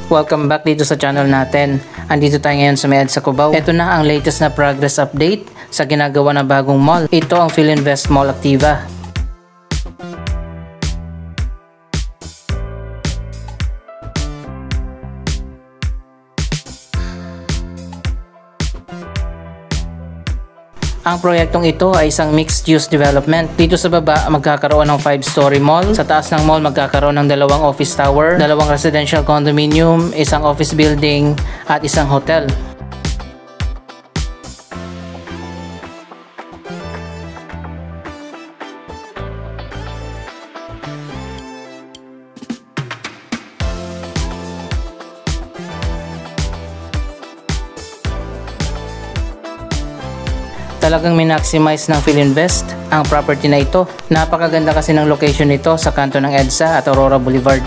Welcome back dito sa channel natin. Andito tayo ngayon sa may EDSA Cubao. Ito na ang latest na progress update sa ginagawa ng bagong mall. Ito ang Philinvest Mall Activa. Ang proyektong ito ay isang mixed-use development. Dito sa baba, magkakaroon ng 5-story mall. Sa taas ng mall, magkakaroon ng 2 office tower, 2 residential condominium, 1 office building, at 1 hotel. Talagang minaximize ng Philinvest ang property na ito. Napakaganda kasi ng location nito sa kanto ng EDSA at Aurora Boulevard.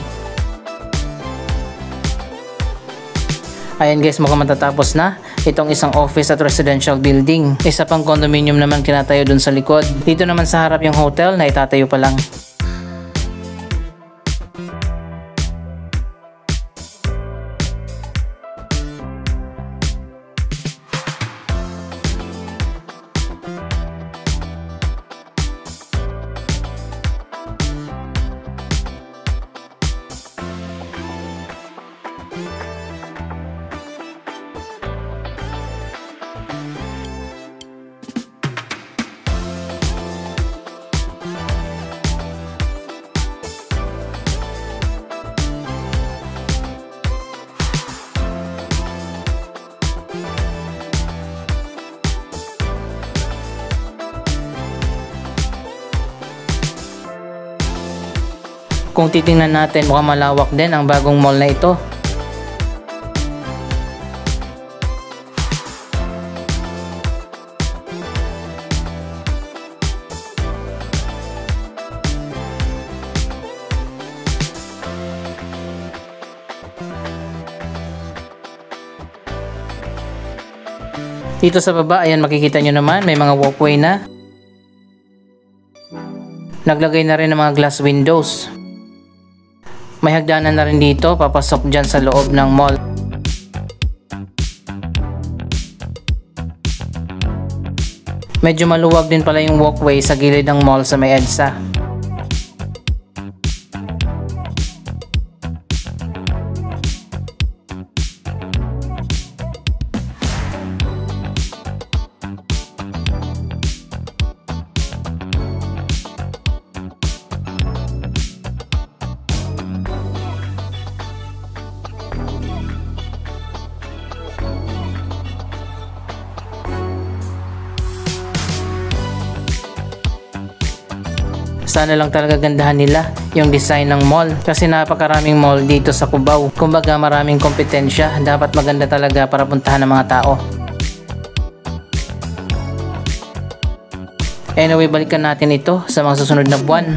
Ayan guys, mukhang matatapos na itong isang office at residential building. Isa pang condominium naman kinatayo dun sa likod. Dito naman sa harap yung hotel na itatayo pa lang. Kung titingnan natin, mukhang malawak din ang bagong mall na ito. Dito sa baba, ayan makikita nyo naman, may mga walkway na. Naglagay na rin ng mga glass windows. May hagdanan na rin dito, papasok dyan sa loob ng mall. Medyo maluwag din pala yung walkway sa gilid ng mall sa may EDSA. Sana lang talaga gandahan nila yung design ng mall kasi napakaraming mall dito sa Cubao. Kumbaga maraming kompetensya, dapat maganda talaga para puntahan ng mga tao. Anyway, balikan natin ito sa mga susunod na buwan.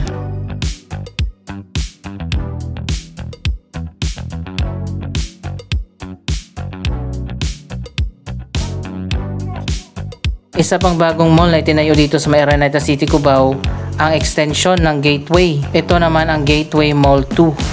Isa pang bagong mall na itinayo dito sa may Araneta City, Cubao, ang extension ng Gateway. Ito naman ang Gateway Mall 2.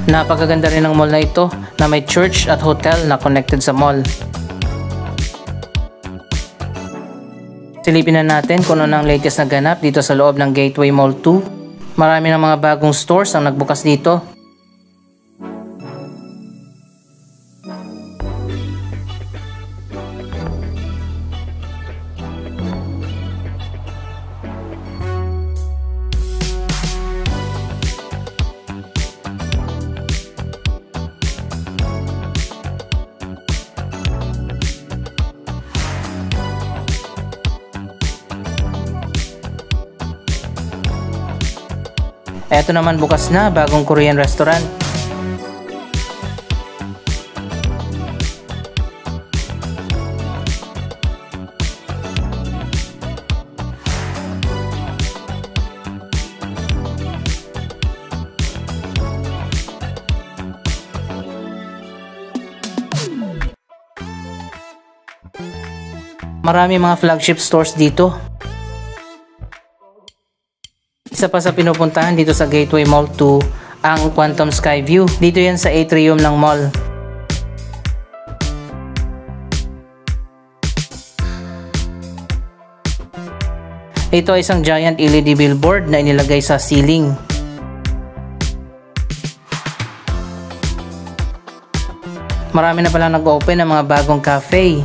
Napakaganda rin ng mall na ito na may church at hotel na connected sa mall. Silipin na natin kung ano ang latest na ganap dito sa loob ng Gateway Mall 2. Marami ng mga bagong stores ang nagbukas dito. Eto naman bukas na, bagong Korean restaurant. Marami mga flagship stores dito. Isa pa sa pinupuntahan dito sa Gateway Mall 2 ang Quantum Skyview. Dito yan sa atrium ng mall. Ito ay isang giant LED billboard na inilagay sa ceiling. Marami na pala nag-open ng mga bagong cafe.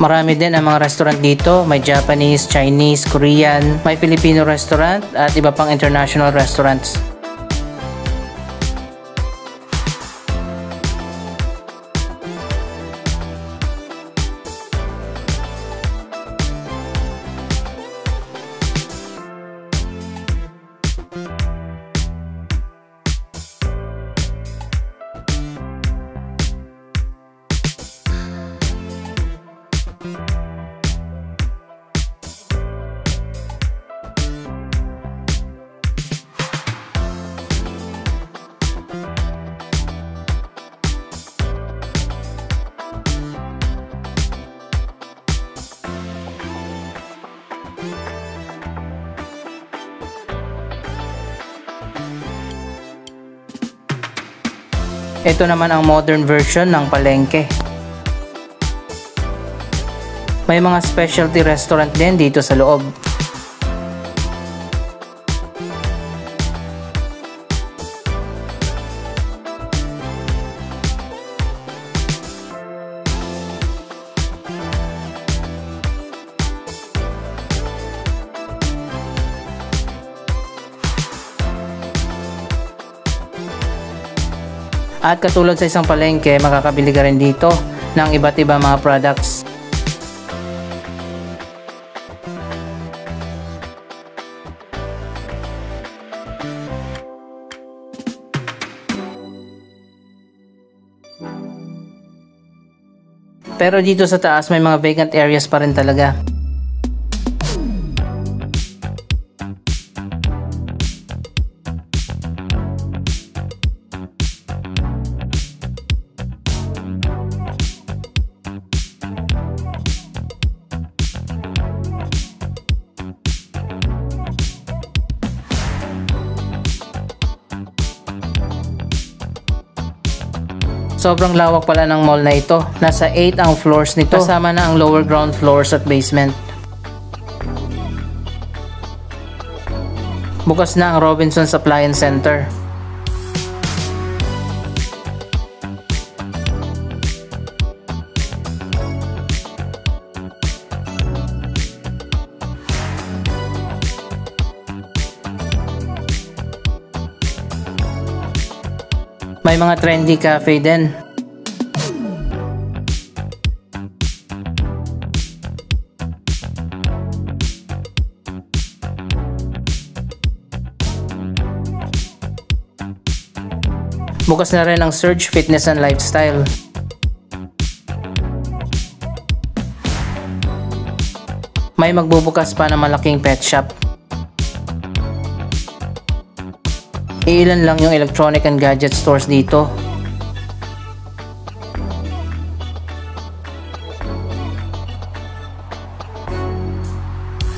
Marami din ang mga restaurant dito. May Japanese, Chinese, Korean, may Filipino restaurant at iba pang international restaurants. Ito naman ang modern version ng palengke. May mga specialty restaurant din dito sa loob. At katulad sa isang palengke, makakabili ka rin dito ng iba't ibang mga products. Pero dito sa taas may mga vacant areas pa rin talaga. Sobrang lawak pala ng mall na ito. Nasa 8 ang floors nito, kasama na ang lower ground floors at basement. Bukas na ang Robinson's Appliance Center. May mga trendy cafe din. Bukas na rin ang Surge Fitness and Lifestyle. May magbubukas pa na malaking pet shop. Ilan lang yung electronic and gadget stores dito.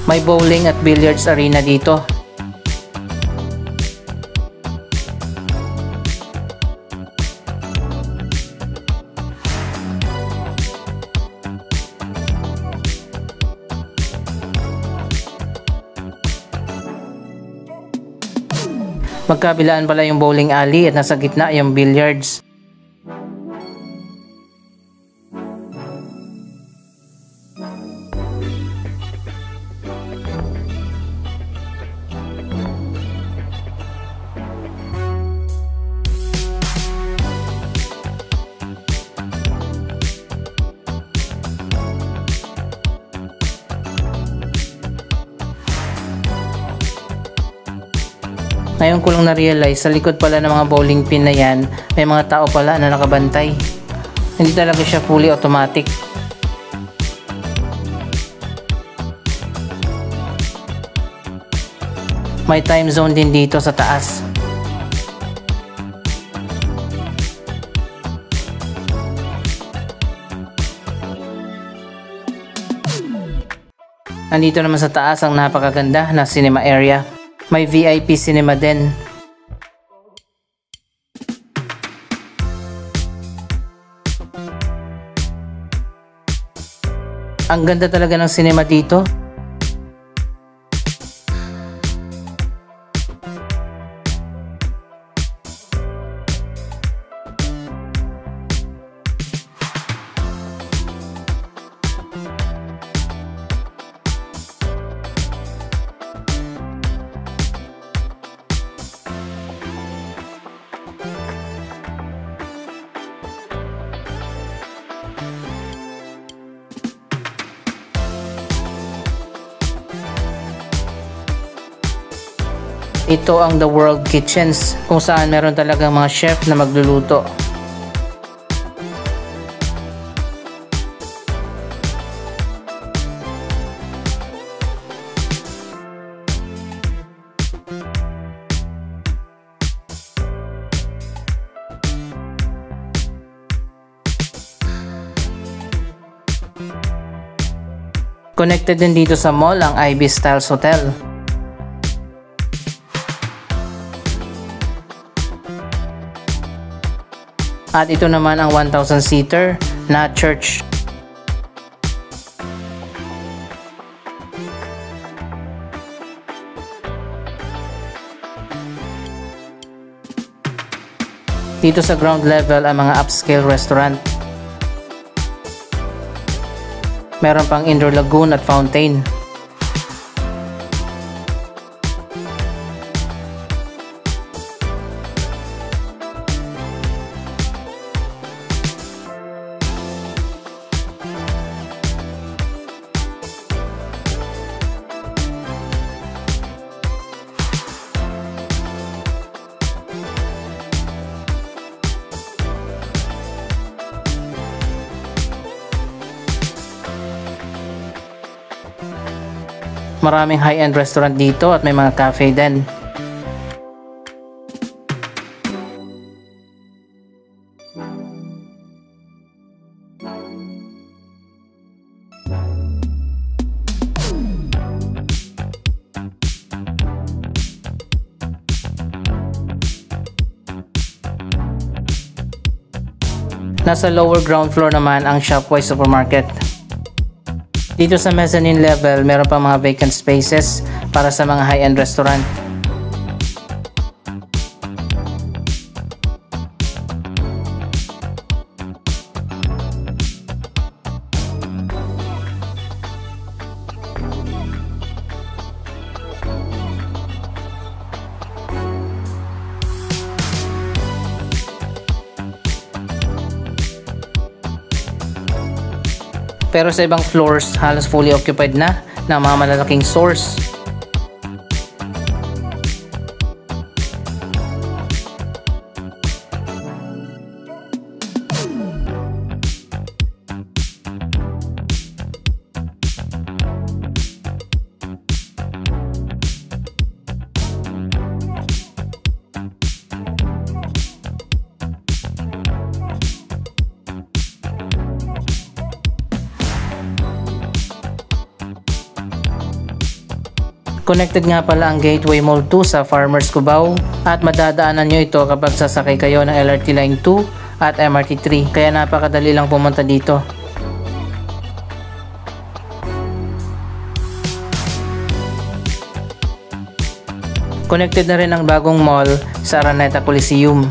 May bowling at billiards arena dito. Magkabilaan pala yung bowling alley at nasa gitna yung billiards. Ngayon ko lang na-realize, sa likod pala ng mga bowling pin na yan, may mga tao pala na nakabantay. Hindi talaga siya fully automatic. May time zone din dito sa taas. Andito naman sa taas ang napakaganda na cinema area. May VIP cinema din. Ang ganda talaga ng cinema dito. Ito ang The World Kitchens, kung saan meron talagang mga chef na magluluto. Connected din dito sa mall ang Ivy Styles Hotel. At ito naman ang 1,000-seater na church. Dito sa ground level ang mga upscale restaurant. Meron pang indoor lagoon at fountain. Maraming high-end restaurant dito at may mga cafe din. Nasa lower ground floor naman ang Shopwise Supermarket. Dito sa mezzanine level, meron pa mga vacant spaces para sa mga high-end restaurant. Pero sa ibang floors, halos fully occupied na ng mga malalaking stores. Connected nga pala ang Gateway Mall 2 sa Farmers Cubao at madadaanan nyo ito kapag sasakay kayo ng LRT Line 2 at MRT 3, kaya napakadali lang pumunta dito. Connected na rin ang bagong mall sa Araneta Coliseum.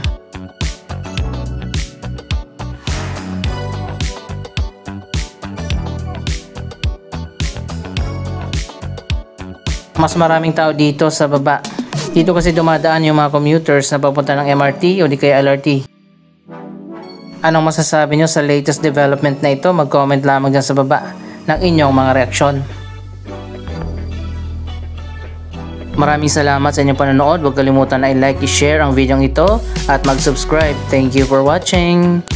Mas maraming tao dito sa baba. Dito kasi dumadaan yung mga commuters na papunta ng MRT o di kaya LRT. Anong masasabi nyo sa latest development na ito? Mag-comment lamang dyan sa baba ng inyong mga reaksyon. Maraming salamat sa inyong panonood. Huwag kalimutan na i-like, i-share ang video ito at mag-subscribe. Thank you for watching!